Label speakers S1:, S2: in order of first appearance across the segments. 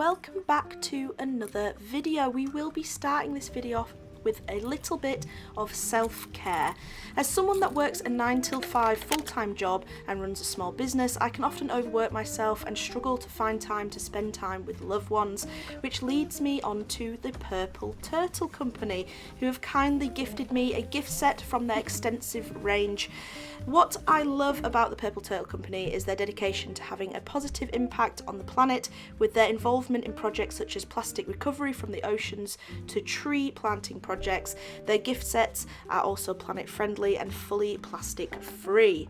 S1: welcome back to another video. We will be starting this video off with a little bit of self-care. As someone that works a 9 till 5 full-time job and runs a small business, I can often overwork myself and struggle to find time to spend time with loved ones, which leads me on to the Purple Turtle Company, who have kindly gifted me a gift set from their extensive range. What I love about the Purple Turtle Company is their dedication to having a positive impact on the planet, with their involvement in projects such as plastic recovery from the oceans to tree planting projects. Their gift sets are also planet friendly and fully plastic free.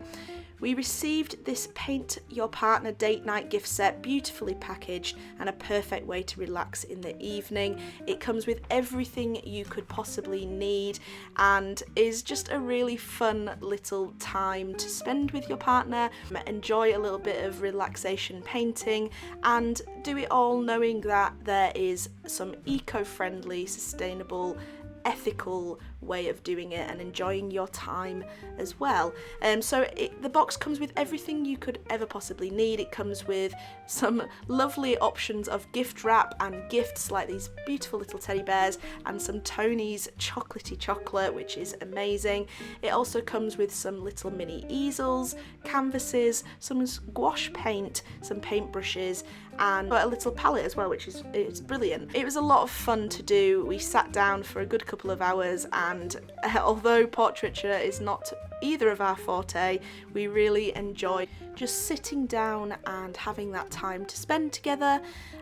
S1: We received this Paint Your Partner date night gift set, beautifully packaged and a perfect way to relax in the evening. It comes with everything you could possibly need and is just a really fun little time to spend with your partner. Enjoy a little bit of relaxation painting and do it all knowing that there is some eco-friendly, sustainable, ethical way of doing it and enjoying your time as well. The box comes with everything you could ever possibly need. It comes with some lovely options of gift wrap and gifts like these beautiful little teddy bears and some Tony's chocolatey chocolate, which is amazing. It also comes with some little mini easels, canvases, some gouache paint, some paintbrushes and a little palette as well, which is brilliant. It was a lot of fun to do. We sat down for a good couple of hours and although portraiture is not either of our forte, we really enjoyed just sitting down and having that time to spend together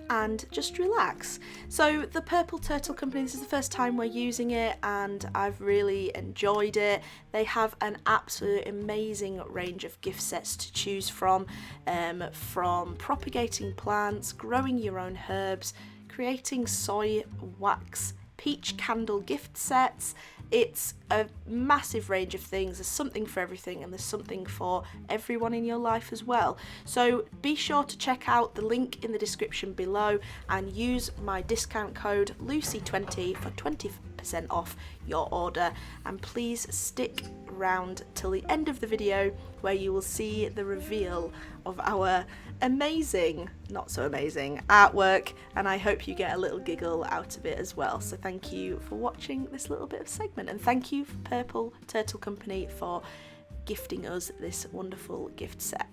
S1: and just relax. So the Purple Turtle Company, this is the first time we're using it and I've really enjoyed it. They have an absolute amazing range of gift sets to choose from propagating plants, growing your own herbs, creating soy wax, peach candle gift sets. It's a massive range of things. There's something for everything and there's something for everyone in your life as well. So be sure to check out the link in the description below and use my discount code Lucy20 for 20% off your order, and please stick around till the end of the video where you will see the reveal of our amazing, not so amazing artwork, and I hope you get a little giggle out of it as well. So thank you for watching this little bit of segment, and thank you for Purple Turtle Company for gifting us this wonderful gift set.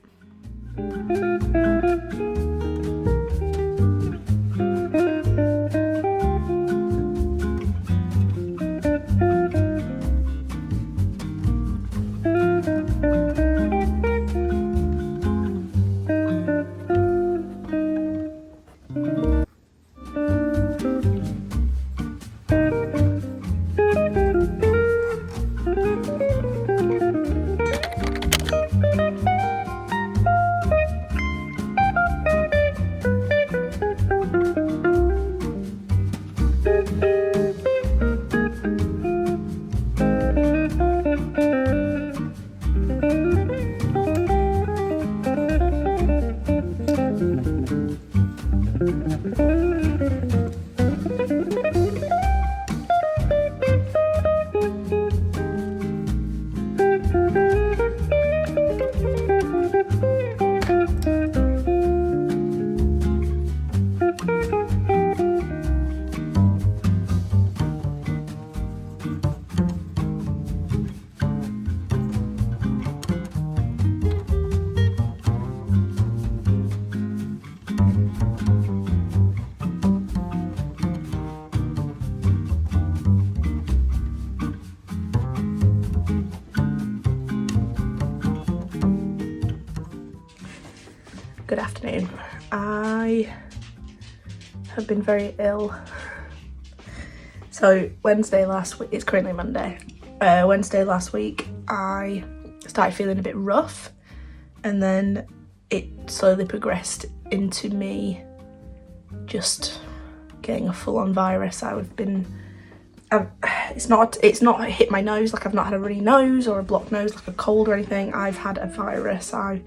S1: Good afternoon. I have been very ill. So Wednesday last week, it's currently Monday. Wednesday last week I started feeling a bit rough and then it slowly progressed into me just getting a full-on virus. It's not hit my nose, like I've not had a runny nose or a blocked nose like a cold or anything. I've had a virus. I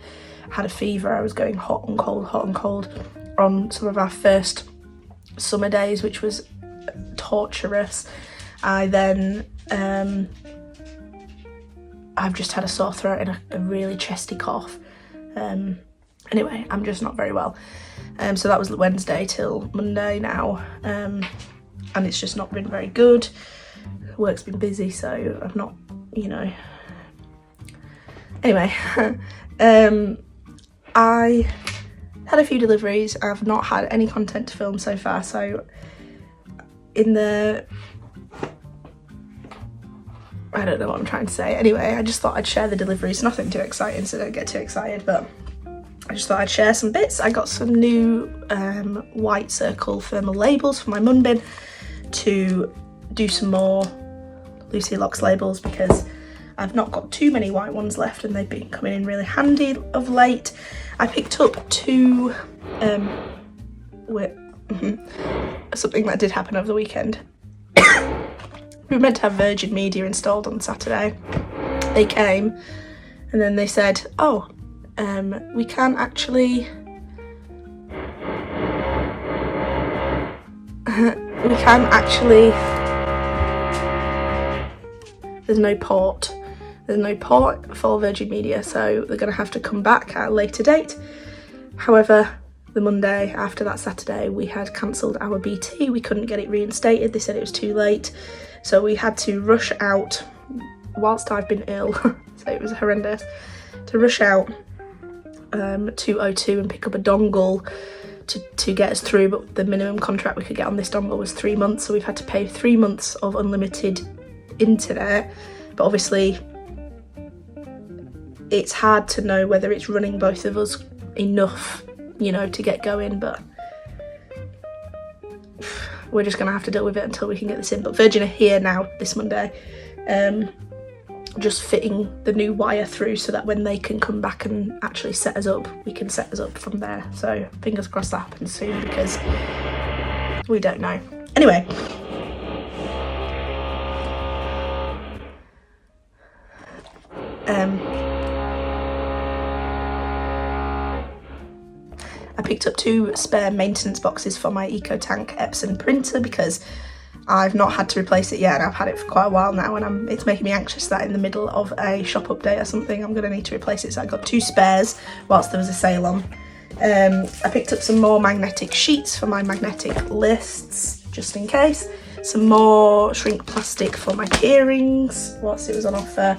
S1: had a fever. I was going hot and cold on some of our first summer days, which was torturous. I then I've just had a sore throat and a really chesty cough. Anyway, I'm just not very well. So that was Wednesday till Monday now, and it's just not been very good. Work's been busy, so I've not, you know. Anyway, I had a few deliveries. I've not had any content to film so far, so I don't know what I'm trying to say. Anyway, I just thought I'd share the deliveries. Nothing too exciting, so don't get too excited, but I just thought I'd share some bits. I got some new white circle thermal labels for my mun bin to do some more Lucy Locks labels, because I've not got too many white ones left and they've been coming in really handy of late. I picked up two, something that did happen over the weekend. We were meant to have Virgin Media installed on Saturday. They came and then they said, oh, we can't actually, there's no port for Virgin Media, so they're going to have to come back at a later date. However, the Monday after that Saturday, we had cancelled our BT. We couldn't get it reinstated. They said it was too late, so we had to rush out whilst I've been ill. So it was horrendous to rush out to O2 and pick up a dongle to get us through, but the minimum contract we could get on this dongle was 3 months, so we've had to pay 3 months of unlimited internet. But obviously it's hard to know whether it's running both of us enough, you know, to get going, but we're just gonna have to deal with it until we can get this in. But Virgin are here now this Monday, just fitting the new wire through so that when they can come back and actually set us up, we can set us up from there. So fingers crossed that happens soon, because we don't know. Anyway, I picked up 2 spare maintenance boxes for my EcoTank Epson printer, because I've not had to replace it yet and I've had it for quite a while now, and it's making me anxious that in the middle of a shop update or something I'm going to need to replace it. So I got 2 spares whilst there was a sale on. I picked up some more magnetic sheets for my magnetic lists, just in case. Some more shrink plastic for my keyrings whilst it was on offer.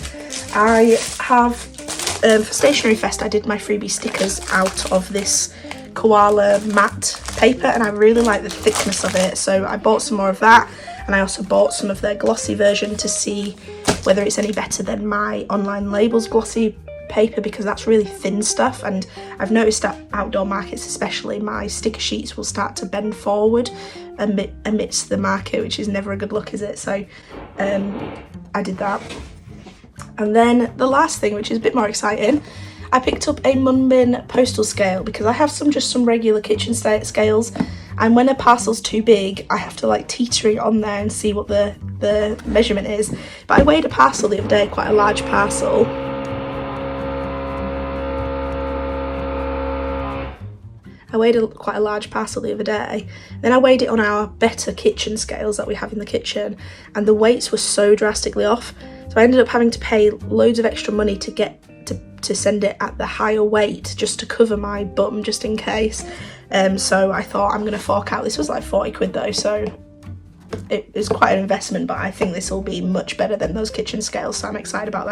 S1: I have, for Stationery Fest, I did my freebie stickers out of this koala matte paper, and I really like the thickness of it, so I bought some more of that, and I also bought some of their glossy version to see whether it's any better than my Online Labels glossy paper, because that's really thin stuff, and I've noticed at outdoor markets especially, my sticker sheets will start to bend forward amidst the market, which is never a good look, is it? So I did that. And then the last thing, which is a bit more exciting, I picked up a mun bin postal scale, because I have just some regular kitchen scales, and when a parcel's too big I have to like teeter it on there and see what the measurement is. But I weighed a parcel the other day, quite a large parcel. Quite a large parcel the other day. Then I weighed it on our better kitchen scales that we have in the kitchen, and the weights were so drastically off. So I ended up having to pay loads of extra money to get to send it at the higher weight, just to cover my bum, just in case. So I thought I'm gonna fork out. This was like 40 quid though, so it is quite an investment, but I think this will be much better than those kitchen scales, so I'm excited about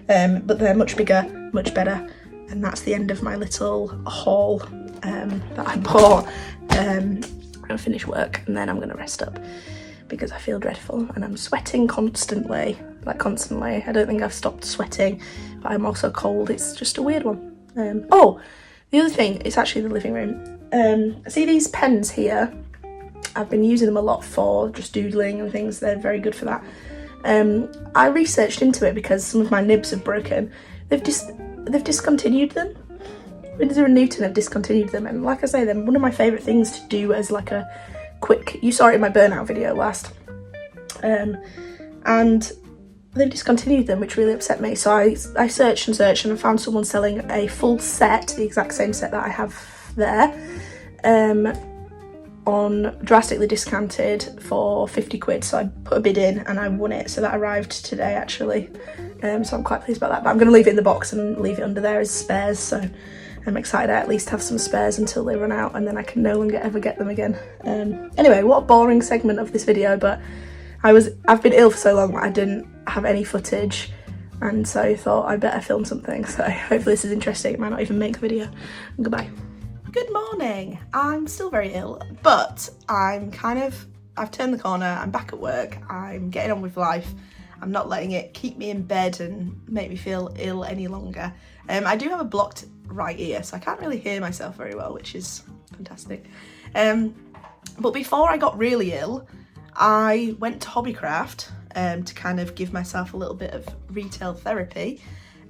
S1: that. But they're much bigger, much better. And that's the end of my little haul that I bought. I'm gonna finish work and then I'm gonna rest up, because I feel dreadful and I'm sweating constantly, like constantly. I don't think I've stopped sweating, but I'm also cold. It's just a weird one. Oh, the other thing is actually the living room. See these pens here? I've been using them a lot for just doodling and things. They're very good for that. I researched into it because some of my nibs have broken. They've discontinued them. Windsor and Newton have discontinued them, and like I say, they're one of my favourite things to do as like a quick, you saw it in my burnout video last, and they've discontinued them, which really upset me. So I searched and searched, and I found someone selling a full set, the exact same set that I have there, on drastically discounted for 50 quid. So I put a bid in and I won it, so that arrived today actually. So I'm quite pleased about that, but I'm going to leave it in the box and leave it under there as spares, so I'm excited I at least have some spares until they run out, and then I can no longer ever get them again. Anyway, what a boring segment of this video, but I've been ill for so long that I didn't have any footage, and so I thought I better film something. So hopefully this is interesting. It might not even make the video. Goodbye. Good morning. I'm still very ill, but I've turned the corner. I'm back at work. I'm getting on with life. I'm not letting it keep me in bed and make me feel ill any longer. I do have a blocked right ear, so I can't really hear myself very well, which is fantastic. But before I got really ill, I went to Hobbycraft to kind of give myself a little bit of retail therapy,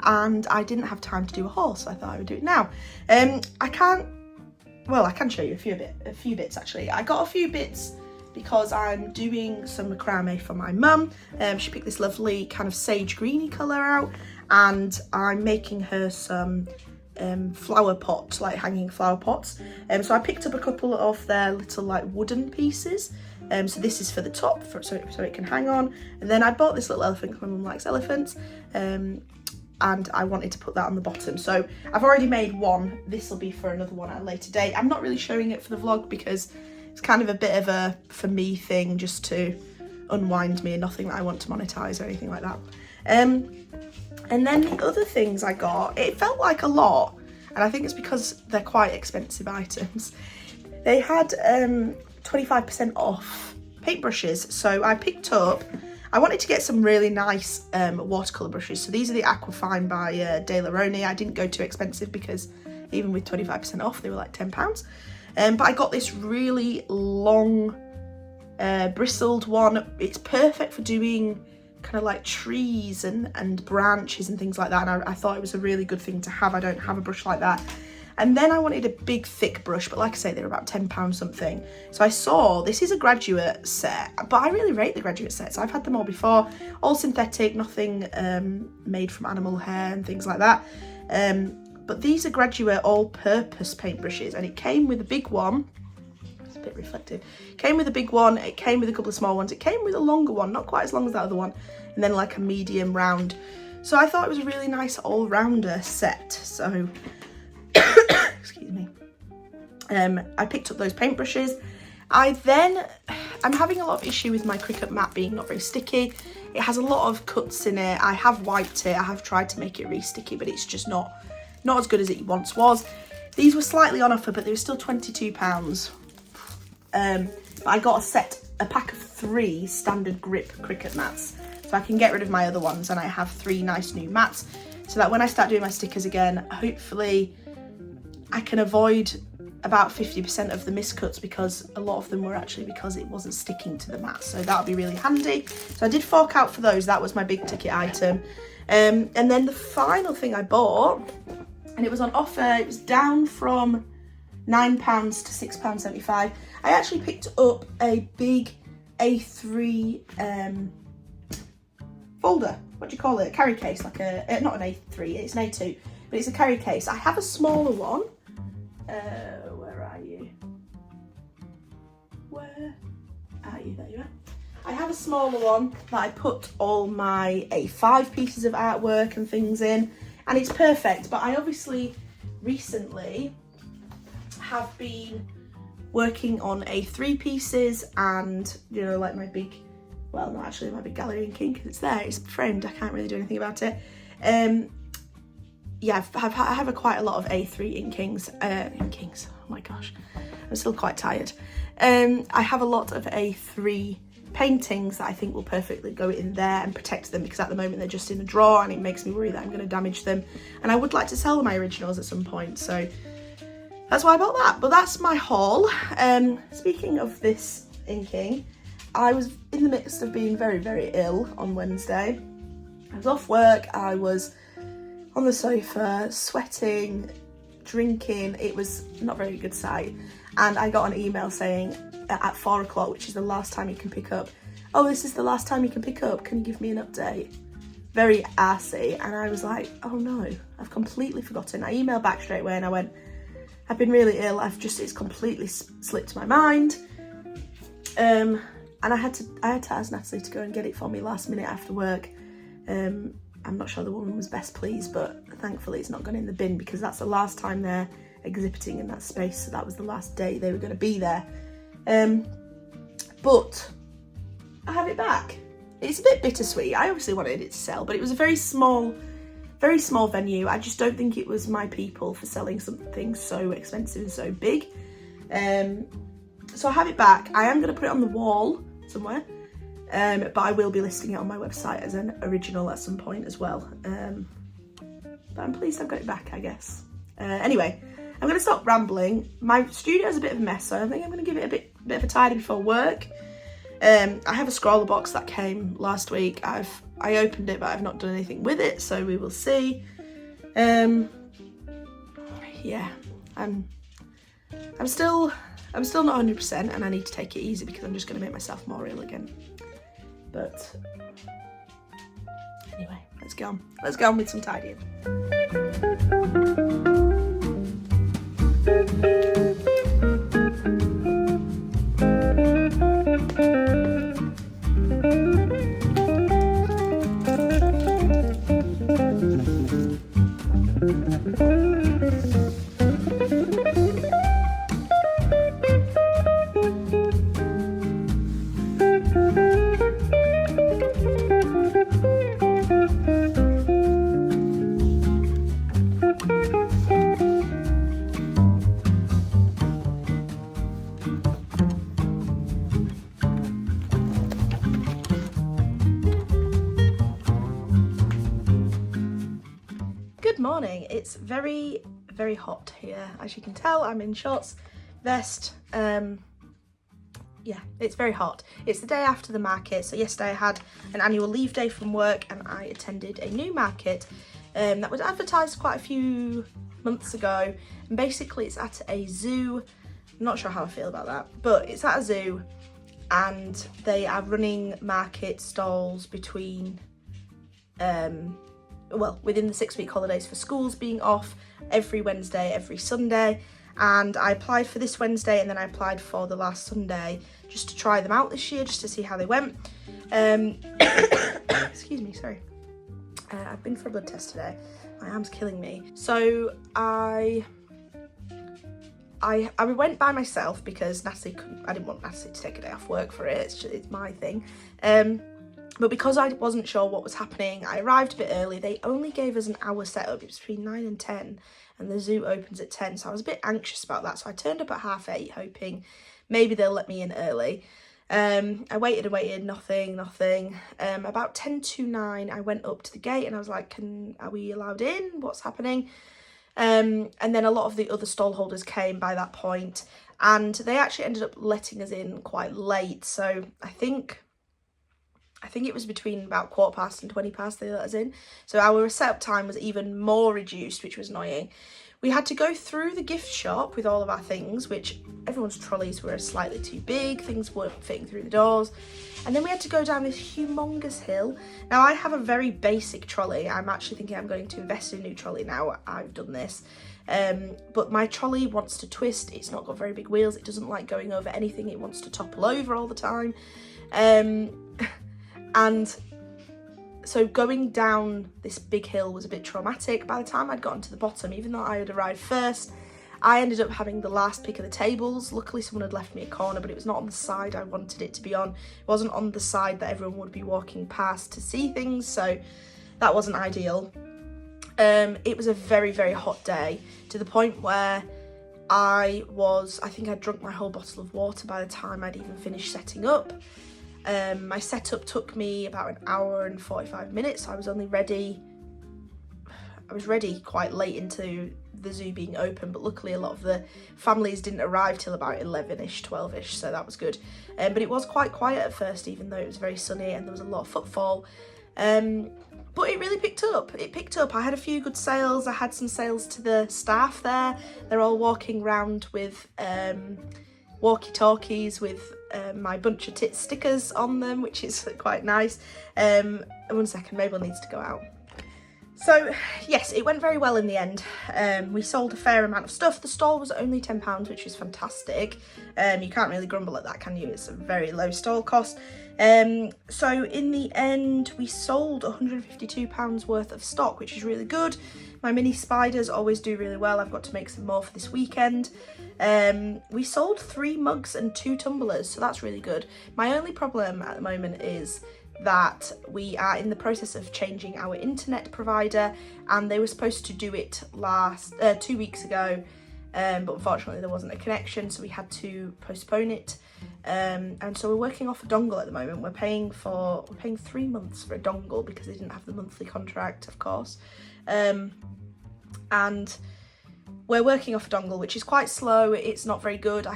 S1: and I didn't have time to do a haul, so I thought I would do it now. I can show you a few bits actually. I got a few bits because I'm doing some macrame for my mum. She picked this lovely kind of sage greeny colour out, and I'm making her some flower pots, like hanging flower pots. So I picked up a couple of their little like wooden pieces. So this is for the top, so it can hang on. And then I bought this little elephant because my mum likes elephants. And I wanted to put that on the bottom. So I've already made one. This will be for another one at a later date. I'm not really showing it for the vlog because it's kind of a bit of a for me thing, just to unwind me, and nothing that I want to monetize or anything like that. And then the other things I got, it felt like a lot, and I think it's because they're quite expensive items. They had 25% off paintbrushes, so I picked up, I wanted to get some really nice watercolour brushes. So these are the Aquafine by De La Roni. I didn't go too expensive because even with 25% off, they were like £10. But I got this really long bristled one. It's perfect for doing kind of like trees and branches and things like that, and I thought it was a really good thing to have. I don't have a brush like that. And then I wanted a big thick brush, but like I say, they're about £10 something. So I saw, this is a graduate set, but I really rate the graduate sets. I've had them all before, all synthetic, nothing made from animal hair and things like that. But these are graduate all-purpose paintbrushes, and it came with a big one. It's a bit reflective. It came with a big one, it came with a couple of small ones, it came with a longer one, not quite as long as that other one, and then like a medium round. So I thought it was a really nice all-rounder set. So excuse me. I picked up those paintbrushes. I'm having a lot of issue with my Cricut mat being not very sticky. It has a lot of cuts in it. I have wiped it. I have tried to make it really sticky, but it's just not as good as it once was. These were slightly on offer, but they were still £22. I got a pack of 3 standard grip Cricut mats, so I can get rid of my other ones, and I have 3 nice new mats, so that when I start doing my stickers again, hopefully I can avoid about 50% of the miscuts, because a lot of them were actually because it wasn't sticking to the mat, so that'll be really handy. So I did fork out for those. That was my big ticket item. And then the final thing I bought, and it was on offer, it was down from £9 to £6.75. I actually picked up a big A3 folder. What do you call it? A carry case, like not an A3, it's an A2, but it's a carry case. I have a smaller one. Where are you? Where are you? There you are. I have a smaller one that I put all my A5 pieces of artwork and things in, and it's perfect. But I obviously recently have been working on A3 pieces, and you know, like my big, well, not actually my big gallery inking, because it's there, it's framed, I can't really do anything about it. Yeah, I have quite a lot of A3 inkings, oh my gosh, I'm still quite tired. I have a lot of A3 paintings that I think will perfectly go in there and protect them, because at the moment they're just in a drawer and it makes me worry that I'm going to damage them, and I would like to sell my originals at some point, so that's why I bought that. But that's my haul. Speaking of this inking, I was in the midst of being very, very ill on Wednesday. I was off work, I was on the sofa, sweating, drinking. It was not a very good sight. And I got an email saying at 4 o'clock, which is the last time you can pick up, oh, this is the last time you can pick up, can you give me an update? Very arsey. And I was like, oh no, I've completely forgotten. I emailed back straight away and I went, I've been really ill, it's completely slipped my mind. And I had to ask Natalie to go and get it for me last minute after work. And I'm not sure the woman was best pleased, but thankfully it's not gone in the bin because that's the last time they're exhibiting in that space. So that was the last day they were going to be there. But I have it back. It's a bit bittersweet. I obviously wanted it to sell, but it was a very small venue. I just don't think it was my people for selling something so expensive and so big. So I have it back. I am going to put it on the wall somewhere, but I will be listing it on my website as an original at some point as well. But I'm pleased I've got it back, I guess. Anyway, I'm going to stop rambling. My studio's a bit of a mess, so I think I'm going to give it a bit of a tidy before work. I have a scroller box that came last week. I opened it, but I've not done anything with it, so we will see. Yeah, I'm still not 100%, and I need to take it easy because I'm just going to make myself more ill again. But anyway, let's go on. Let's go on with some tidying. Good morning. It's very, very hot here. As you can tell, I'm in shorts, vest. Yeah, it's very hot. It's the day after the market. So yesterday I had an annual leave day from work and I attended a new market that was advertised quite a few months ago. And basically it's at a zoo. I'm not sure how I feel about that, but it's at a zoo and they are running market stalls between within the 6-week holidays for schools being off every Wednesday, every Sunday. And I applied for this Wednesday and then I applied for the last Sunday just to try them out this year, just to see how they went. Excuse me, sorry. I've been for a blood test today. My arm's killing me. So I went by myself because Natalie I didn't want Natalie to take a day off work for it. It's my thing. But because I wasn't sure what was happening, I arrived a bit early. They only gave us an hour setup. It was between 9 and 10 and the zoo opens at 10. So I was a bit anxious about that. So I turned up at 8:30 hoping maybe they'll let me in early. I waited and waited, nothing. About 10 to 9, I went up to the gate and I was like, are we allowed in? What's happening? And then a lot of the other stall holders came by that point and they actually ended up letting us in quite late. So I think it was between about 15:15 and 20:00 they let us in. So our setup time was even more reduced, which was annoying. We had to go through the gift shop with all of our things, which everyone's trolleys were slightly too big. Things weren't fitting through the doors. And then we had to go down this humongous hill. Now I have a very basic trolley. I'm actually thinking I'm going to invest in a new trolley now I've done this. But my trolley wants to twist. It's not got very big wheels. It doesn't like going over anything. It wants to topple over all the time. And so going down this big hill was a bit traumatic. By the time I'd gotten to the bottom, even though I had arrived first, I ended up having the last pick of the tables. Luckily someone had left me a corner, but it was not on the side I wanted it to be on. It wasn't on the side that everyone would be walking past to see things, so that wasn't ideal. It was a very, very hot day, to the point where I think I'd drunk my whole bottle of water by the time I'd even finished setting up. My setup took me about an hour and 45 minutes. So I was ready quite late into the zoo being open, but luckily a lot of the families didn't arrive till about 11ish, 12ish, so that was good. But it was quite quiet at first, even though it was very sunny and there was a lot of footfall. But it really picked up. I had a few good sales. I had some sales to the staff there. They're all walking around with walkie-talkies with my bunch of tits stickers on them, which is quite nice. 1 second, Mabel needs to go out. So yes, it went very well in the end. We sold a fair amount of stuff. The stall was only £10, which is fantastic. You can't really grumble at that, can you? It's a very low stall cost. So in the end, we sold £152 worth of stock, which is really good. My mini spiders always do really well. I've got to make some more for this weekend. We sold 3 mugs and 2 tumblers, so that's really good. My only problem at the moment is that we are in the process of changing our internet provider, and they were supposed to do it 2 weeks ago, but unfortunately there wasn't a connection, so we had to postpone it. And so we're working off a dongle at the moment. We're paying 3 months for a dongle because they didn't have the monthly contract, of course. And we're working off a dongle, which is quite slow. It's not very good.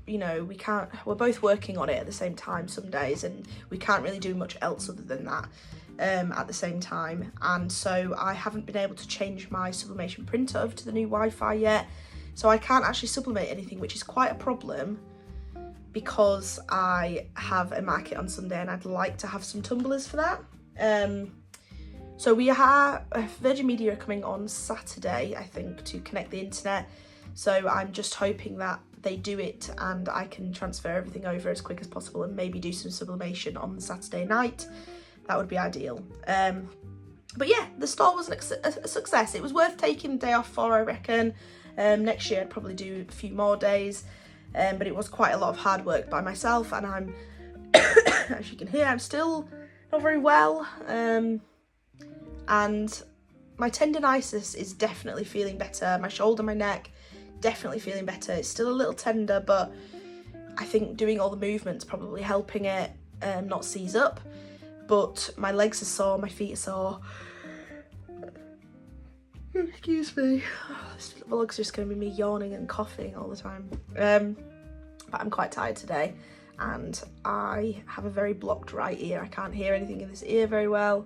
S1: We're both working on it at the same time some days, and we can't really do much else other than that at the same time. And so I haven't been able to change my sublimation printer over to the new Wi-Fi yet, so I can't actually sublimate anything, which is quite a problem because I have a market on Sunday and I'd like to have some tumblers for that. So Virgin Media are coming on Saturday, I think, to connect the internet. So I'm just hoping that they do it and I can transfer everything over as quick as possible and maybe do some sublimation on the Saturday night. That would be ideal. But yeah, the stall was a success. It was worth taking the day off for, I reckon. Next year I'd probably do a few more days. But it was quite a lot of hard work by myself, and I'm, as you can hear, I'm still not very well. And my tendonitis is definitely feeling better. My shoulder, my neck, definitely feeling better. It's still a little tender, but I think doing all the movements probably helping it not seize up. But my legs are sore, my feet are sore. Excuse me. This vlog's just going to be me yawning and coughing all the time. But I'm quite tired today, and I have a very blocked right ear. I can't hear anything in this ear very well.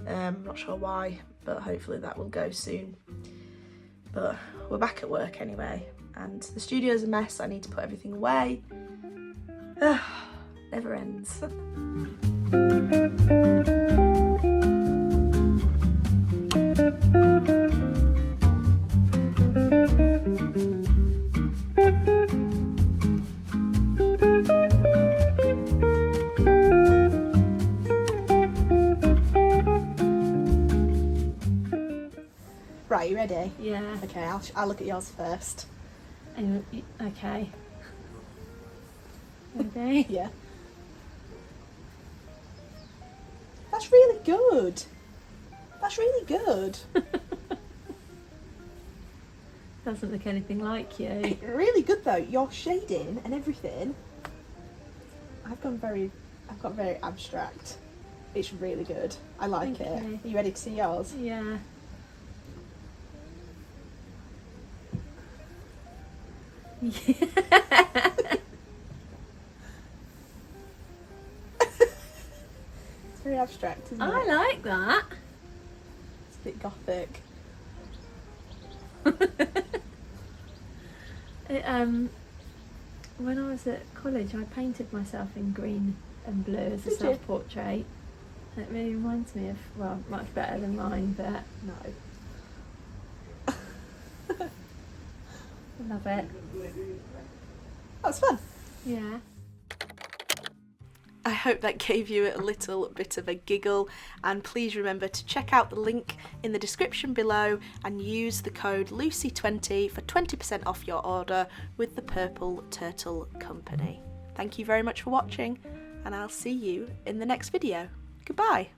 S1: I'm not sure why, but hopefully that will go soon. But we're back at work anyway, and the studio's a mess. I need to put everything away. Never ends. Right, you ready?
S2: Yeah.
S1: Okay, I'll look at yours first.
S2: Okay. Ready?
S1: Yeah. That's really good. That's really good.
S2: Doesn't look anything like you.
S1: Really good though. Your shading and everything. I've gone very abstract. It's really good. I like it.
S2: you.
S1: Are you ready to see yours?
S2: Yeah.
S1: It's very abstract, isn't it?
S2: I like that.
S1: It's a bit gothic.
S2: When I was at college, I painted myself in green and blue as a
S1: Did you?
S2: self-portrait. It really reminds me of, well, much better than mine, but
S1: No.
S2: I love it.
S1: That's fun.
S2: Yeah.
S1: I hope that gave you a little bit of a giggle, and please remember to check out the link in the description below and use the code Lucy20 for 20% off your order with the Purple Turtle Company. Thank you very much for watching, and I'll see you in the next video. Goodbye.